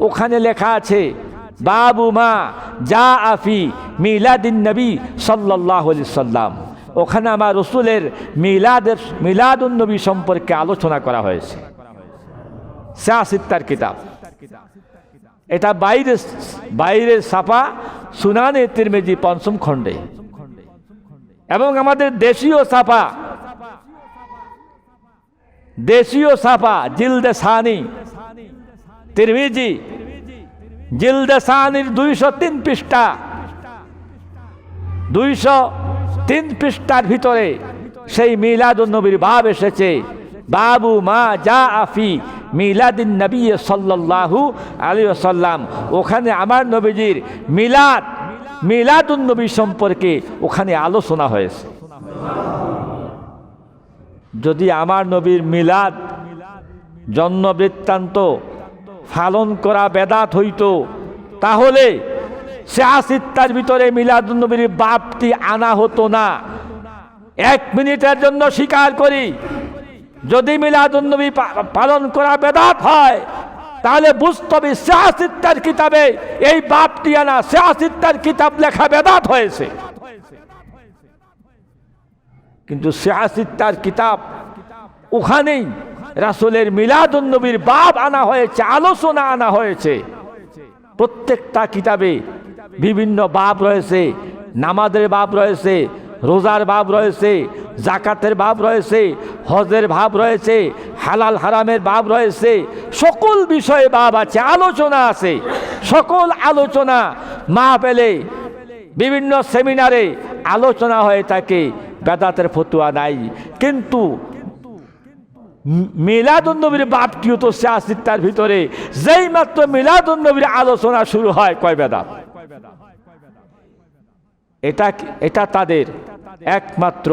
ওখানে লেখা আছে বাবু মা যা আফি মিলাদিন নবী সাল্লাল্লাহু আলাইহি সাল্লাম। ওখানে আমার রসুলের মিলাদুন্নবী সম্পর্কে আলোচনা করা হয়েছে। সিত্তার কিতাব, এটা বাইরের ছাপা সুনানে তিরমিজি পঞ্চম খণ্ডে, এবং আমাদের দেশীয় ছাপা জিলদে সানি তিরমিজি, জিলদে সানির 203 পৃষ্ঠা, 203 পৃষ্ঠার ভিতরে সেই মিলাদুন্নবীর বাব এসেছে। বাবু মা যা আফি মিলাদিন নবী সাল্লাল্লাহু আলাইহি ওয়াসাল্লাম। ওখানে আমার নবীজির মিলাদুন্নবী সম্পর্কে ওখানে আলোচনা হয়েছে। যদি আমার নবীর মিলাদ জন্ম বৃত্তান্ত পালন করা বেদাত হইতো, তাহলে সিত্তার ভিতরে মিলাদুন্নবীর বাপটি আনা হতো না। 1 মিনিটের জন্য স্বীকার করি, যদি মিলাদুন্নবী পালন করা বেদাত হয়, তাহলে বুঝতে হবে সিত্তার কিতাবে এই বাপটি আনা, সিত্তার কিতাব লেখা বেদাত হয়েছে। কিন্তু সিত্তার কিতাব ওখানেই রাসূলের মিলাদুন্নবীর বাব আনা হয়েছে, আলোচনা আনা হয়েছে। প্রত্যেকটা কিতাবে বিভিন্ন বাব রয়েছে, নামাজের বাব রয়েছে, রোজার বাব রয়েছে, জাকাতের বাব রয়েছে, হজের বাব রয়েছে, হালাল হারামের বাব রয়েছে, সকল বিষয়ে বাব আছে, আলোচনা আছে। সকল আলোচনা মাহফিলে, বিভিন্ন সেমিনারে আলোচনা হয়ে থাকে, বেদাতের ফতোয়া নাই। কিন্তু মিলাদুন্নবীর বাপটিও তো সিত্তার ভিতরে, যেই মাত্র মিলাদুন্নবীর আলোচনা শুরু হয় কয় বেদাত। এটা তাদের একমাত্র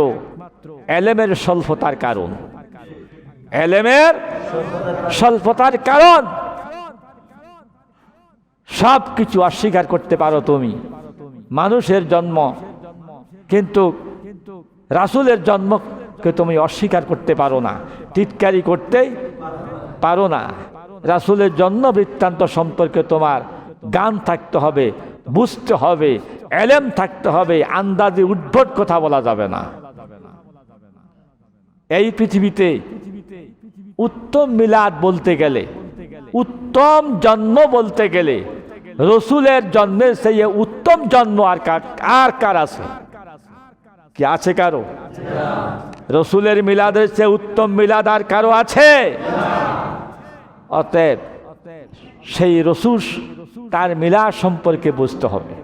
এলেমের স্বল্পতার কারণ, এলেমের স্বল্পতার কারণ। সব কিছু অস্বীকার করতে পারো তুমি, মানুষের জন্ম, কিন্তু রাসূলের জন্মকে তুমি অস্বীকার করতে পারো না, টিটকারি করতেই পারো না। রাসূলের জন্ম বৃত্তান্ত সম্পর্কে তোমার জ্ঞান থাকতে হবে, বুঝতে হবে, এলেম থাকতে হবে, আন্দাজে উদ্ভট কথা বলা যাবে না। এই পৃথিবীতে উত্তম মিলাদ বলতে গেলে, উত্তম জন্ম বলতে গেলে, রসুলের জন্মের সেই উত্তম জন্ম আর কার আছে? কি আছে কারো? রসুলের মিলাদের চেয়ে উত্তম মিলাদ আর কারো আছে? অতএব সেই রসুল তার মিলাদ সম্পর্কে বুঝতে হবে।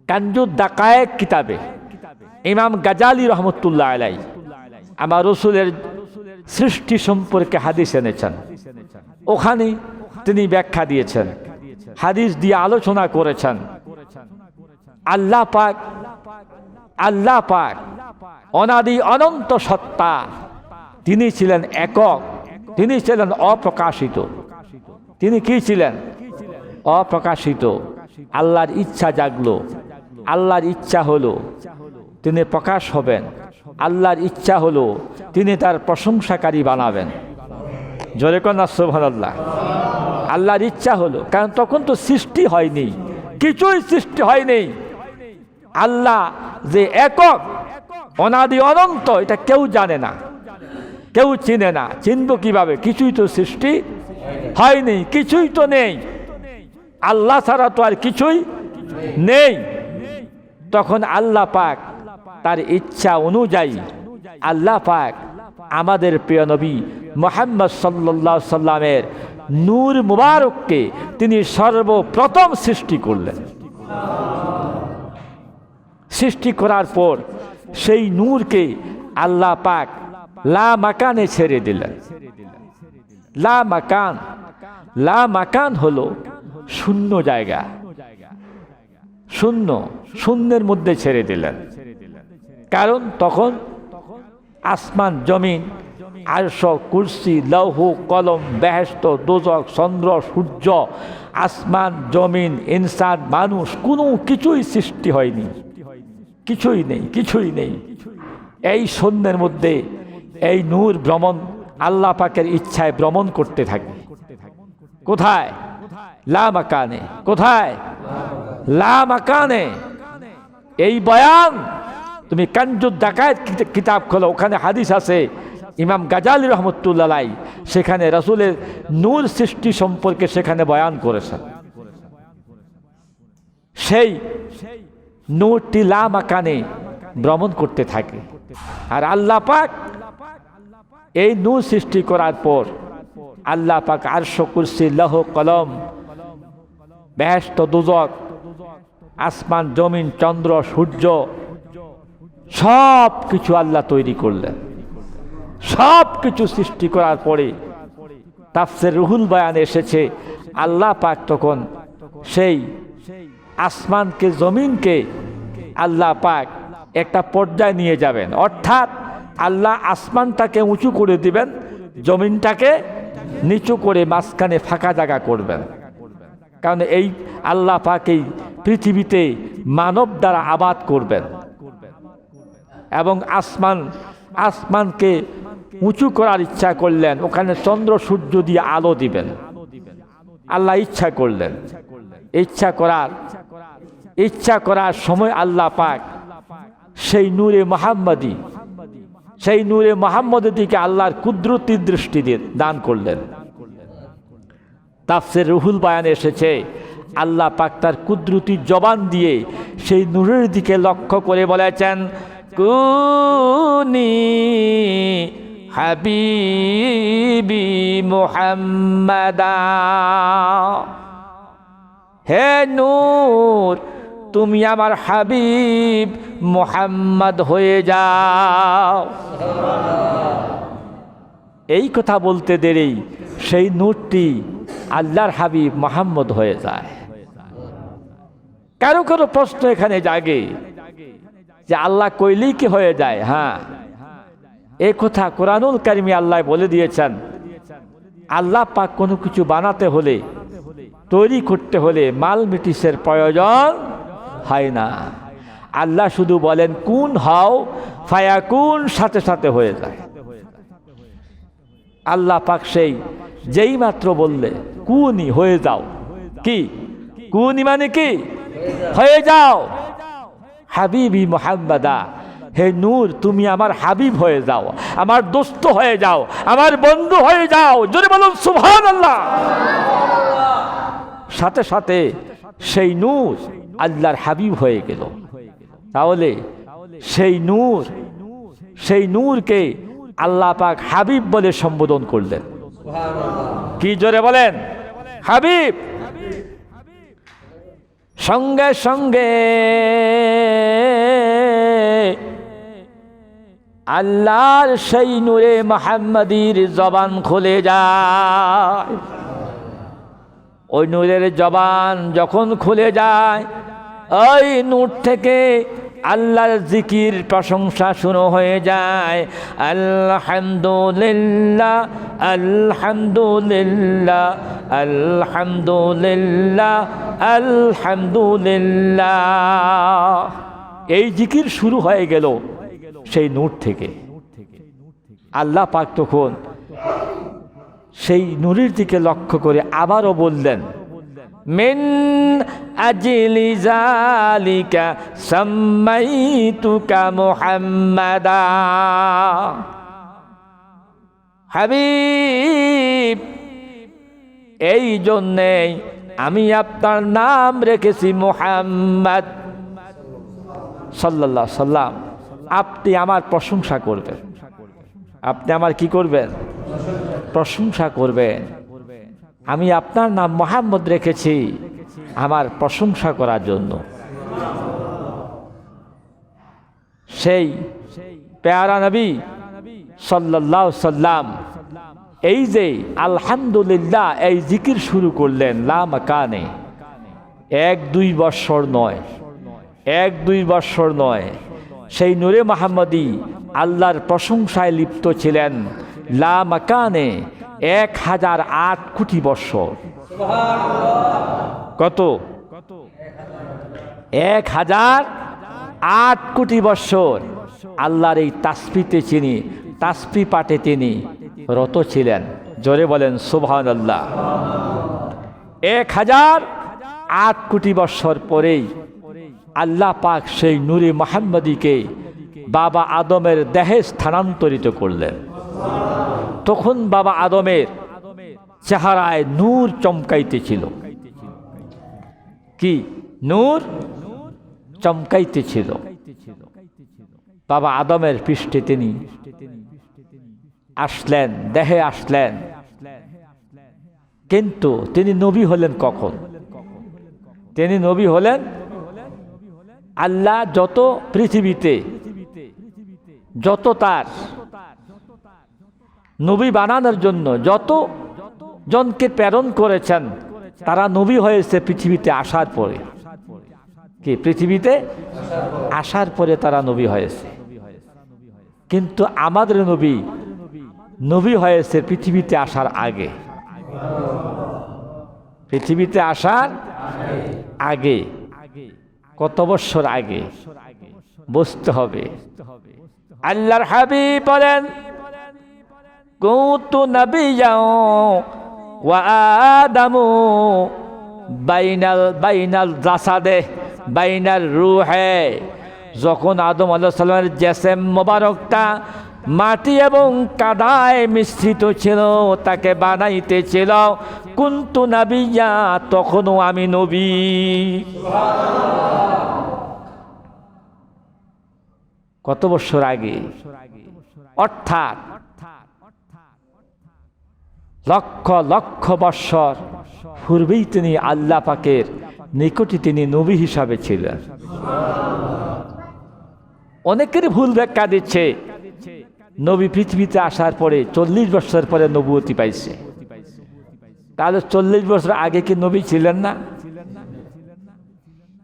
কানজুদ দাকায়েক কিতাবে ইমাম গাজালি রহমতুল্লাহ আলাইহি আমার রসুলের সৃষ্টি সম্পর্কে হাদিস এনেছেন। ওখানে তিনি ব্যাখ্যা দিয়েছেন, হাদিস দিয়ে আলোচনা করেছেন। আল্লাহ পাক অনাদি অনন্ত সত্তা, তিনি ছিলেন একক, তিনি ছিলেন অপ্রকাশিত। তিনি কি ছিলেন? অপ্রকাশিত। আল্লাহর ইচ্ছা জাগলো, আল্লাহর ইচ্ছা হলো তিনি প্রকাশ হবেন, আল্লাহর ইচ্ছা হলো তিনি তার প্রশংসাকারী বানাবেন। জোরে কন্যা সুবহানাল্লাহ। আল্লাহর ইচ্ছা হলো, কারণ তখন তো সৃষ্টি হয়নি, কিছুই সৃষ্টি হয়নি। আল্লাহ যে একক, অনাদি অনন্ত, এটা কেউ জানে না, কেউ চিনে না। চিনব কিভাবে? কিছুই তো সৃষ্টি হয়নি, কিছুই তো নেই, আল্লাহ ছাড়া তো আর কিছুই নেই। তখন আল্লাহ পাক তার ইচ্ছা অনুযায়ী আল্লাহ পাক আমাদের প্রিয় নবী মুহাম্মদ সাল্লাল্লাহু আলাইহি সাল্লামের নূর মুবারককে তিনি সর্বপ্রথম সৃষ্টি করলেন। সৃষ্টি করার পর সেই নূরকে আল্লাহ পাক লা মাকানে ছেড়ে দিলেন। লা মাকান হলো শূন্য জায়গা, শূন্যের মধ্যে ছেড়ে দিলেন। কারণ তখন আসমান জমিন, আরশ, কুরসি, লৌহ কলম, বেহেশত, দোজখ, চন্দ্র সূর্য, আসমান জমিন, ইনসান, মানুষ, কোনো কিছুই সৃষ্টি হয়নি, কিছুই নেই। এই শূন্যের মধ্যে এই নূর ভ্রমণ, আল্লাহ পাকের ইচ্ছায় ভ্রমণ করতে থাকে। কোথায়? লা মাকানে। কোথায়? লা মাকানে। এই বয়ান তুমি কানজুদ দাকায়েত কিতাব খোলো, ওখানে হাদিস আছে, ইমাম গাজালি রহমতুল্লাহ আলাইহি সেখানে রাসূলের নূর সৃষ্টি সম্পর্কে সেখানে বয়ান করেছেন। সেই নূরটি লা মাকানে ভ্রমণ করতে থাকে। আর আল্লাহ পাক এই নূর সৃষ্টি করার পর আল্লাহ পাক আরশ, কুরসি, লৌহ কলম, বেহেশত, দোজখ, আসমান জমিন, চন্দ্র সূর্য, সব কিছু আল্লাহ তৈরি করলেন। সব কিছু সৃষ্টি করার পরে তাফসীর রুহুল বয়ানে এসেছে, আল্লাহ পাক তখন সেই আসমানকে, জমিনকে আল্লাহ পাক একটা পর্যায়ে নিয়ে যাবেন। অর্থাৎ আল্লাহ আসমানটাকে উঁচু করে দিবেন, জমিনটাকে নিচু করে মাঝখানে ফাঁকা জায়গা করবেন। কারণ এই আল্লাহ পাক এই পৃথিবীতে মানব দ্বারা আবাদ করবেন এবং আসমানকে উঁচু করার ইচ্ছা করলেন, ওখানে চন্দ্র সূর্য দিয়ে আলো দিবেন। আল্লাহ ইচ্ছা করলেন। ইচ্ছা করার সময় আল্লাহ পাক সেই নূরে মুহাম্মদের দিকে আল্লাহর কুদরতি দৃষ্টি দান করলেন। তাফসীর রুহুল বয়ানে এসেছে, আল্লাহ পাক তার কুদরতি জবান দিয়ে সেই নূরের দিকে লক্ষ্য করে বলেছেন, কুনি হাবিবি মুহাম্মাদা, হে নূর তুমি আমার হাবিব মুহাম্মদ হয়ে যাও। এই কথা বলতে দেরি সেই নূরটি আল্লাহর হাবিব মুহাম্মদ হয়ে যায়। কারো প্রশ্ন এখানে জাগে যে আল্লাহ কইলেই কি হয়ে যায়? হ্যাঁ, এই কথা কোরআনুল কারিমে আল্লাহ বলে দিয়েছেন। আল্লাহ পাক কোনো কিছু বানাতে হলে, তৈরি করতে হলে মাল মেটিসের প্রয়োজন হয় না। আল্লাহ শুধু বলেন কুন হও, ফায়াকুন, সাথে সাথে হয়ে যায়। আল্লাহ পাক সেই যেই মাত্র বললে কুনি, হয়ে যাও। কি কুনি মানে? কি হয়ে যাও। হাবিবি মুহাম্মাদা, হে নূর তুমি আমার হাবিব হয়ে যাও, আমার দোস্ত হয়ে যাও, আমার বন্ধু হয়ে যাও। জোরে বলুন সুবহানাল্লাহ। সাথে সাথে সেই নূর আল্লাহর হাবিব হয়ে গেল। তাহলে সেই নূরকে আল্লাহ পাক হাবিব বলে সম্বোধন করলেন। কি জোরে বলেন? হাবিব। সঙ্গে সঙ্গে আল্লাহর সেই নূরে মুহাম্মাদির জবান খুলে যায়। ওই নূরের জবান যখন খুলে যায়, ওই নূর থেকে আল্লাহর জিকির প্রশংসা শুরু হয়ে যায়। আলহামদুলিল্লাহ আলহামদুলিল্লাহ আলহামদুলিল্লাহ আলহামদুলিল্লাহ। এই জিকির শুরু হয়ে গেল সেই নূর থেকে। আল্লাহ পাক তখন সেই নূরের দিকে লক্ষ্য করে আবারও বললেন, মিন আজলি যালিকা সাম্মাইতুকা মুহাম্মাদা। হাবিব, এই জন্যেই আমি আপনার নাম রেখেছি মুহাম্মদ সাল্লাল্লাহু আলাইহি সাল্লাম। আপনি আমার প্রশংসা করবেন। আপনি আমার কি করবেন? প্রশংসা করবেন। আমি আপনার নাম মুহাম্মদ রেখেছি আমার প্রশংসা করার জন্য। সেই প্যারা নবী সাল্লাল্লাহু আলাইহি সাল্লাম এই যে আলহামদুলিল্লাহ এই জিকির শুরু করলেন লা মাকানে, 1-2 বৎসর নয়, 1-2 বৎসর নয়, সেই নূরে মুহাম্মদী আল্লাহর প্রশংসায় লিপ্ত ছিলেন লা মাকানে 1008 কোটি বৎসর। কত? 1008 কোটি বৎসর আল্লাহর এই তাসবিতে চিনি, তাসবিহ পাঠে তিনি রত ছিলেন। জোরে বলেন সুবহানাল্লাহ। 1008 কোটি বৎসর পরেই আল্লাহ পাক সেই নূরে মুহাম্মদীকে বাবা আদমের দেহে স্থানান্তরিত করলেন। তখন বাবা আদমের চেহারায় নূর চমকাইতেছিল। কি নূর চমকাইতেছিল? বাবা আদমের পৃষ্ঠে তিনি আসলেন, দেহে আসলেন। কিন্তু তিনি নবী হলেন কখন? তিনি নবী হলেন আল্লাহ যত পৃথিবীতে যত তার নবী বানানোর জন্য যত জনকে প্রেরণ করেছেন তারা নবী হয়েছে পৃথিবীতে আসার পরে। কি পৃথিবীতে আসার পরে তারা নবী হয়েছে। কিন্তু আমাদের নবী নবী হয়েছে পৃথিবীতে আসার আগে। পৃথিবীতে আসার আগে। কত বৎসর আগে বুঝতে হবে। আল্লাহর হাবিব বলেন, কুনতু নাবিয়্যাও ওয়া আদামু বাইনাল জাসাদে বাইনাল রূহে। যখন আদম আলাইহিস সালামের জিসম মোবারকটা মাটি এবং কাদায় মিশ্রিত ছিল, তাকে বানাইতেছিল, কুনতু নাবিয়্যা, তখনও আমি নবী। কত বছর আগে? অর্থাৎ লক্ষ লক্ষ বৎসর পূর্বেই তিনি আল্লাহ পাকের নিকটে তিনি নবী হিসাবে ছিলেন। অনেকেরই ভুল ব্যাখ্যা দিচ্ছে নবী পৃথিবীতে আসার পরে 40 বছর পরে নবুয়তি পাইছে। তাহলে 40 বছর আগে কি নবী ছিলেন না?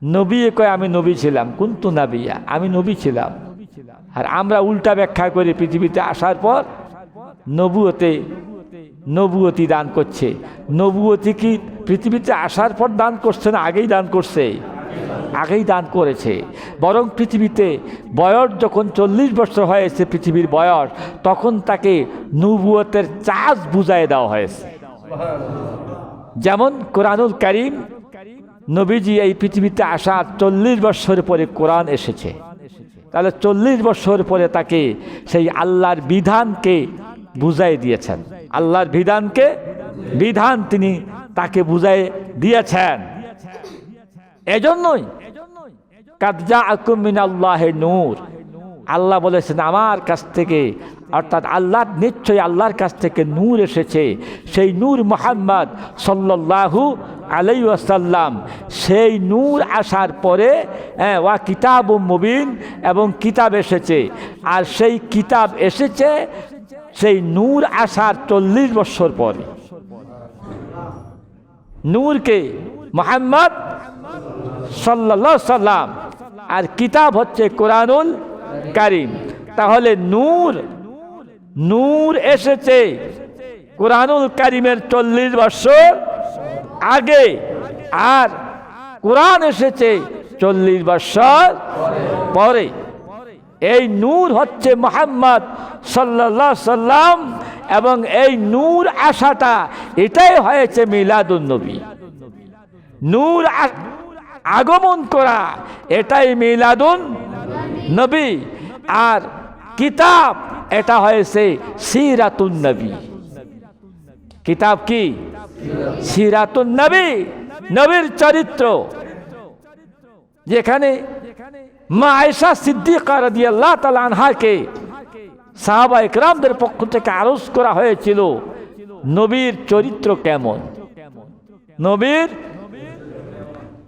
নবী কয় আমি নবী ছিলাম, কুনতু নাবিয়্যা, আমি নবী ছিলাম। আর আমরা উল্টা ব্যাখ্যা করে পৃথিবীতে আসার পর নবুয়তি দান করছে। নবুয়তি কি পৃথিবীতে আসার পর দান করছে না আগেই দান করছে? আগেই দান করেছে। বরং পৃথিবীতে বয়স যখন 40 বছর হয়েছে পৃথিবীর বয়স, তখন তাকে নবুয়তের চার্জ বুঝাই দেওয়া হয়েছে। যেমন কোরআনুল কারীম, নবীজি এই পৃথিবীতে আসার 40 বছর পরে কোরআন এসেছে। তাহলে 40 বছর পরে তাকে সেই আল্লাহর বিধানকে বুঝাই দিয়েছেন। আল্লাহর বিধান তিনি তাকে বুঝাই দিয়েছেন। এজন্যই কাদ জাআকুম মিনাল্লাহি নূর, আল্লাহ বলেছেন আমার কাছ থেকে, অর্থাৎ আল্লাহর নিশ্চয়ই আল্লাহর কাছ থেকে নূর এসেছে। সেই নূর মুহাম্মদ সাল্লাল্লাহু আলাইহি ওয়াসাল্লাম সেই নূর আসার পরে ওয়া কিতাবুম মুবিন এবং কিতাব এসেছে। আর সেই কিতাব এসেছে সেই নূর আসার 40 বছর পরে। নূরকে মুহাম্মদ সাল্লাল্লাহু আলাইহি সাল্লাম, আর কিতাব হচ্ছে কোরআনুল কারীম। তাহলে নূর এসেছে কোরআনুল কারীমের 40 বছর আগে, আর কোরআন এসেছে 40 বছর পরে। এই নূর হচ্ছে মুহাম্মদ সাল্লাল্লাহু আলাইহি সাল্লাম, এবং এই নূর আসাটা এটাই হয়েছে মিলাদুন নবী। নূর আগমন করা এটাই মিলাদুন নবী। আর কিতাব এটা হয়েছে সিরাতুন নবী। কিতাব কি? সিরাতুন নবী, নবীর চরিত্র, যেখানে মা আয়েশা সিদ্দিকা রাদিয়াল্লাহু তাআলা আনহাকে সাহাবা ইকরামদের পক্ষ থেকে আরজ করা হয়েছিল নবীর চরিত্র কেমন, নবীর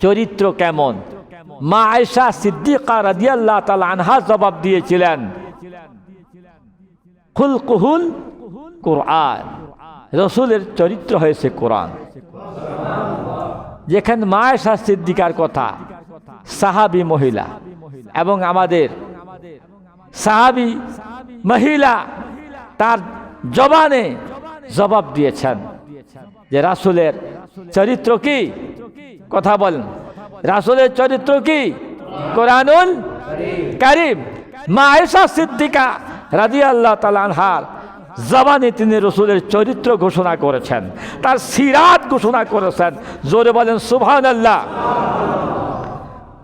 চরিত্র কেমন। মা আয়েশা সিদ্দিকা রাদিয়াল্লাহু তাআলা আনহা জবাব দিয়েছিলেন, খুলকুহুল কুরআন, রাসূলের চরিত্র হয়েছে কোরআন। যেখানে মা আয়েশা সিদ্দিকার কথা, সাহাবী মহিলা এবং আমাদের সাহাবী মহিলা তার জবানে জবাব দিয়েছেন যে রাসূলের চরিত্র কি? কথা বলেন, রাসূলের চরিত্র কি? কোরআনুল কারীম। মা আয়েশা সিদ্দিকা রাদিয়াল্লাহু তাআলা আনহার জবানে তিনি রাসূলের চরিত্র ঘোষণা করেছেন, তার সিরাত ঘোষণা করেছেন। জোরে বলেন সুবহানাল্লাহ।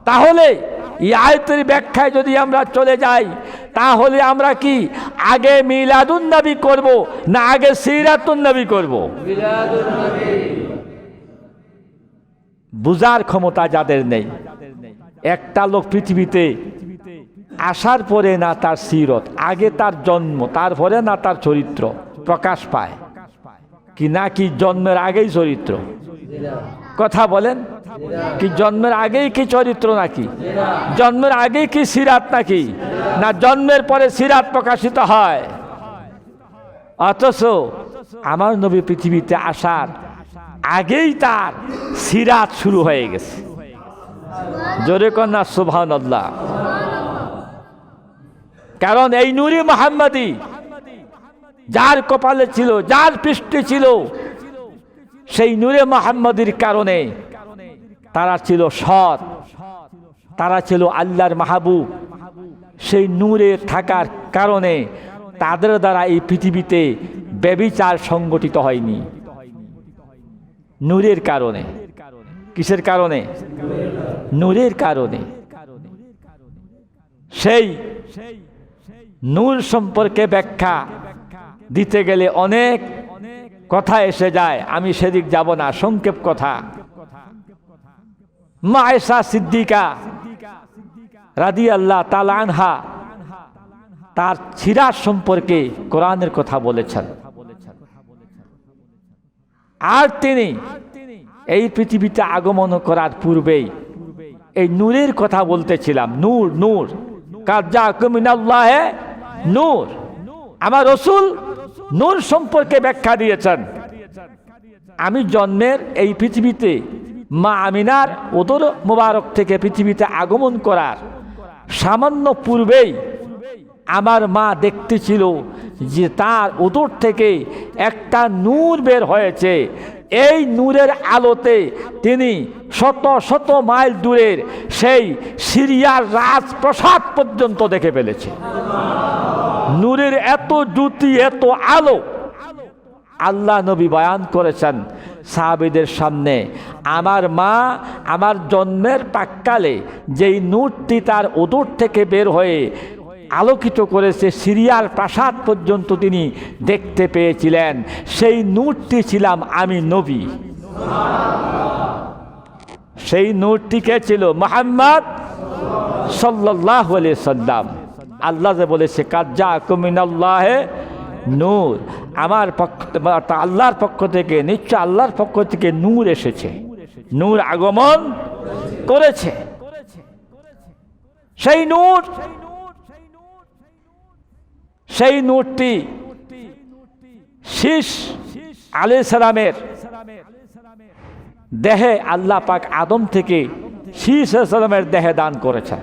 তাহলে এই আয়াতের ব্যাখ্যায় যদি আমরা চলে যাই, তাহলে আমরা কি আগে মিলাদুন নবী করব না আগে সিরাতুন নবী করব? মিলাদুন নবী। বুঝার ক্ষমতা যাদের নেই, একটা লোক পৃথিবীতে আসার পরে না তার সিরত, আগে তার জন্ম, তারপরে না তার চরিত্র প্রকাশ পায়, কি না কি জন্মের আগেই চরিত্র? কথা বলেন, কি জন্মের আগেই কি চরিত্র নাকি? জন্মের আগেই কি সিরাত নাকি? না জন্মের পরে সিরাত প্রকাশিত হয়? অথচ আমার নবী পৃথিবীতে আসার আগেই তার সিরাত শুরু হয়ে গেছে। জোরে কন্যা সুবহানাল্লাহ। কারণ এই নূরে মুহাম্মাদি যার কপালে ছিল, যার পৃষ্ঠে ছিল, সেই নূরে মুহাম্মাদির কারণে তারা ছিল সৎ, তারা ছিল আল্লাহর মাহবুব। সেই নূরে থাকার কারণে তাদের দ্বারা এই পৃথিবীতে ব্যভিচার সংগঠিত হয়নি। নূরের কারণে। কিসের কারণে? নূরের কারণে। সেই নূর সম্পর্কে ব্যাখ্যা দিতে গেলে অনেক কথা এসে যায়, আমি সেদিক যাব না, সংক্ষেপ কথা। মা আয়েশা সিদ্দিকা রাদিয়াল্লাহু তাআলা আনহা তার সিরাত সম্পর্কে কোরআনের কথা বলেছেন। আর তিনি এই পৃথিবীতে আগমন করার পূর্বেই এই নূরের কথা বলতেছিলাম। নূর, নূর, কাদ জাআকুম মিনাল্লাহি নূর। আমার রাসূল নূর সম্পর্কে ব্যাখ্যা দিয়েছেন। আমি জন্মের এই পৃথিবীতে মা আমিনার উদর মোবারক থেকে পৃথিবীতে আগমন করার সামান্য পূর্বেই আমার মা দেখতেছিল যে তার উদর থেকে একটা নূর বের হয়েছে। এই নূরের আলোতে তিনি শত শত মাইল দূরের সেই সিরিয়ার রাজপ্রাসাদ পর্যন্ত দেখে ফেলেছে। নূরের এত জ্যোতি, এত আলো। আল্লাহ নবী বয়ান করেছেন সাহাবীদের সামনে, আমার মা আমার জন্মের প্রাক্কালে যেই নূরটি তার উদর থেকে বের হয়ে আলোকিত করেছে সিরিয়ার প্রাসাদ পর্যন্ত তিনি দেখতে পেয়েছিলেন, সেই নূরটি ছিলাম আমি নবী। সেই নূরটি কে ছিল? মুহাম্মদ সাল্লাল্লাহু আলাইহি সাল্লাম। আল্লাহ যে বলেছে কাদ জাআকুম মিনাল্লাহি নূর, আমার পক্ষ, আল্লাহর পক্ষ থেকে, নিশ্চয় আল্লাহর পক্ষ থেকে নূর এসেছে। নূর আগমন করেছে। সেই নূরটি শীষ আলাইহিস সালামের দেহে আল্লাহ পাক আদম থেকে শীষ আলাইহিস সালামের দেহে দান করেছেন।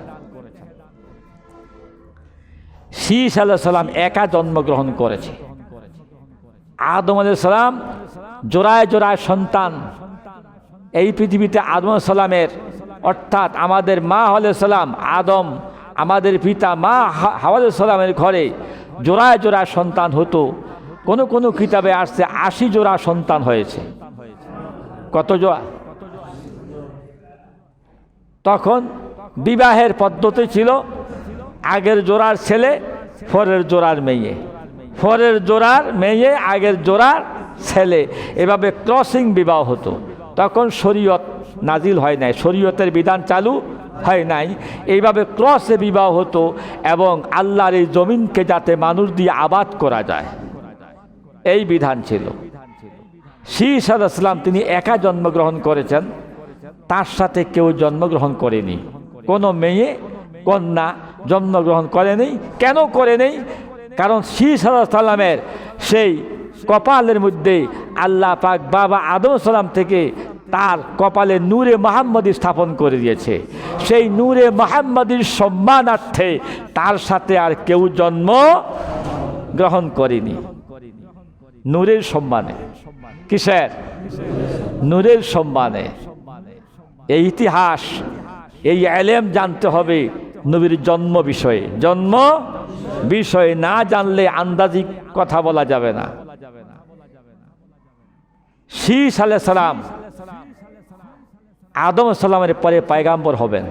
শীষ আলাইহিস সালাম একা জন্মগ্রহণ করেছে। আদম আলাইহিস সালাম জোড়ায় জোড়ায় সন্তান এই পৃথিবীতে আদম আলাইহিস সালামের, অর্থাৎ আমাদের মা আলাইহিস সালাম আদম, আমাদের পিতা মা হাওয়া আলাইহিস সালামের ঘরে জোড়ায় জোড়ায় সন্তান হতো। কোনো কোনো কিতাবে আসছে 80 জোড়া সন্তান হয়েছে। কত জোড়া? তখন বিবাহের পদ্ধতি ছিল আগের জোড়ার ছেলে পরের জোড়ার মেয়ে, পরের জোড়ার মেয়ে আগের জোড়ার ছেলে, এভাবে ক্রসিং বিবাহ হতো। তখন শরীয়ত নাজিল হয় নাই, শরীয়তের বিধান চালু হয় নাই। এইভাবে ক্রসে বিবাহ হতো এবং আল্লাহর এই জমিনকে যাতে মানুষ দিয়ে আবাদ করা যায় এই বিধান ছিল। শীষ আলাইহিস সালাম তিনি একা জন্মগ্রহণ করেছেন, তার সাথে কেউ জন্মগ্রহণ করেনি। কোনো মেয়ে কন্যা জন্মগ্রহণ করেনি। কেন করেনি? কারণ শীষ আলাইহিস সালামের সেই কপালের মধ্যে আল্লাহ পাক বাবা আদম সালাম থেকে তার কপালে নূরে মুহাম্মদী স্থাপন করে দিয়েছে। সেই নূরে মুহাম্মদীর সম্মানার্থে তার সাথে আর কেউ জন্ম গ্রহণ করেনি। নূরের সম্মানে। কিসের? নূরের সম্মানে। এই ইতিহাস, এই ইলম জানতে হবে নবীর জন্ম বিষয়ে। জন্ম বিষয়ে না জানলে আন্দাজি কথা বলা যাবে না। শীষ আলাইহিস সালাম আদম সালামের পরে পয়গাম্বর হবেন।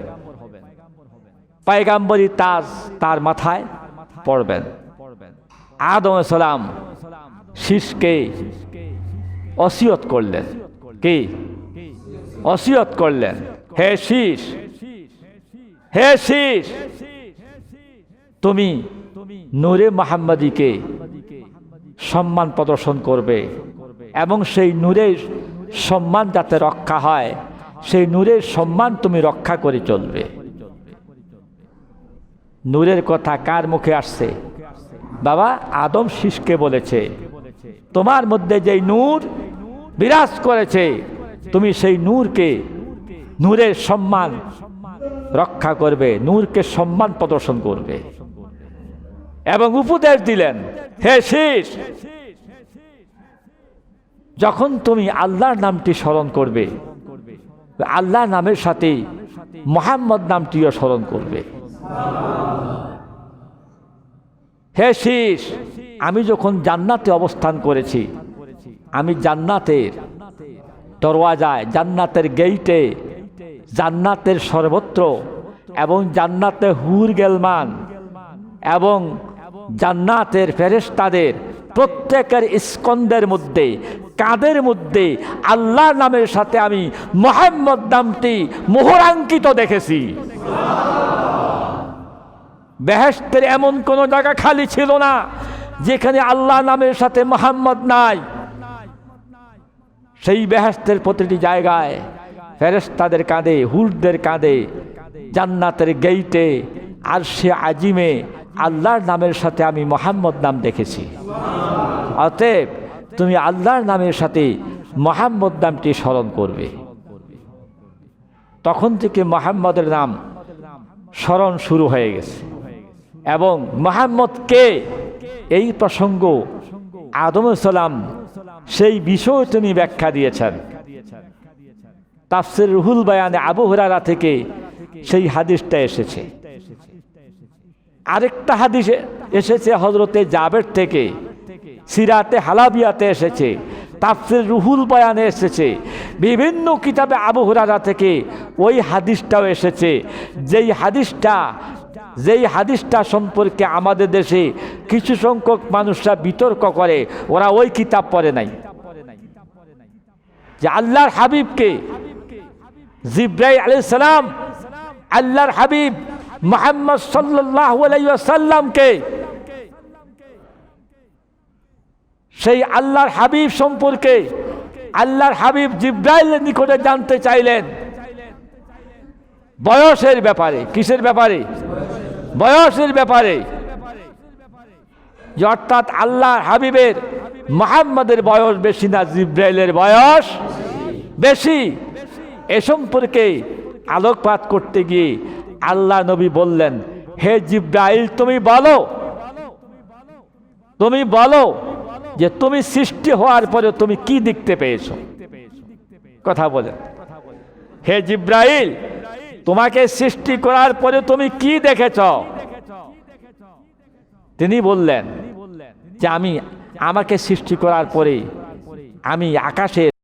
পয়গাম্বরী তাজ তার মাথায় পড়বেন। আদম সালাম শীষকে ওসিয়ত করলেন। কি ওসিয়ত করলেন? হে শীষ, হে শীষ, তুমি নূরে মুহাম্মদীকে সম্মান প্রদর্শন করবে এবং সেই নূরের সম্মান যাতে রক্ষা হয়, সেই নূরের সম্মান তুমি রক্ষা করে চলবে। নূরের কথা কার মুখে আসছে? বাবা আদম শীষকে বলেছে, তোমার মধ্যে যেই নূর বিরাজ করেছে তুমি সেই নূরকে, নূরের সম্মান রক্ষা করবে, নূরকে সম্মান প্রদর্শন করবে। এবং উপদেশ দিলেন, হে শীষ, যখন তুমি আল্লাহর নামটি স্মরণ করবে, আল্লাহর নামের সাথে মুহাম্মদ নামটিও স্মরণ করবে। হে শীষ, আমি যখন জান্নাতে অবস্থান করেছি, আমি জান্নাতের দরওয়াজায়, জান্নাতের গেইটে, জান্নাতের সর্বত্র এবং জান্নাতে হুর গেলমান এবং জান্নাতের ফেরেশতাদের প্রত্যেকের স্কন্দের মধ্যে, কাঁধের মধ্যে আল্লাহর নামের সাথে আমি মুহাম্মদ নামটি মোহরাঙ্কিত দেখেছি। বেহেশতের এমন কোন জায়গা খালি ছিল না যেখানে আল্লাহ নামের সাথে মুহাম্মদ নাই। সেই বেহেশতের প্রতিটি জায়গায় ফেরেশতাদের কাঁধে, হুরদের কাঁধে, জান্নাতের গেইটে, আরশে আজিমে আল্লাহর নামের সাথে আমি মুহাম্মদ নাম দেখেছি। অতএব তুমি আল্লাহর নামের সাথে মুহাম্মদ নামটি স্মরণ করবে। তখন থেকে মুহাম্মদের নাম স্মরণ শুরু হয়ে গেছে। এবং মুহাম্মদ কে এই প্রসঙ্গ আদম সালাম সেই বিষয় তিনি ব্যাখ্যা দিয়েছেন। তাফসীর রুহুল বায়ানে আবু হুরায়রা থেকে সেই হাদিসটা এসেছে। আরেকটা হাদিস এসেছে হযরতে জাবের থেকে, সিরাতে হালাবিয়াতে এসেছে, তাফসীর রুহুল বায়ানে এসেছে, বিভিন্ন কিতাবে আবু হুরায়রা থেকে ওই হাদিসটাও এসেছে। যেই হাদিসটা সম্পর্কে আমাদের দেশে কিছু সংখ্যক মানুষরা বিতর্ক করে, ওরা ওই কিতাব পড়ে নাই। যে আল্লাহর হাবিবকে, জিবরাইল আলাইহিস সালাম আল্লাহর হাবিব মুহাম্মদ সাল্লাল্লাহু আলাইহি ওয়াসাল্লামকে, সেই আল্লাহর হাবিব সম্পর্কে আল্লাহর হাবিব জিব্রাইলের নিকটে জানতে চাইলেন বয়সের ব্যাপারে। কিসের ব্যাপারে? বয়সের ব্যাপারে। যে অর্থাৎ আল্লাহর হাবিবের মুহাম্মদের বয়স বেশি না জিব্রাইলের বয়স বেশি, এ সম্পর্কে আলোকপাত করতে গিয়ে আল্লাহ নবী বললেন, হে জিব্রাইল, তুমি বলো যে তুমি সৃষ্টি হওয়ার পরে তুমি কি দেখতে পেয়েছো? কথা বলেন। হে জিব্রাইল, তোমাকে সৃষ্টি করার পরে তুমি কি দেখেছ? তিনি বললেন যে আমাকে সৃষ্টি করার পরে আমি আকাশে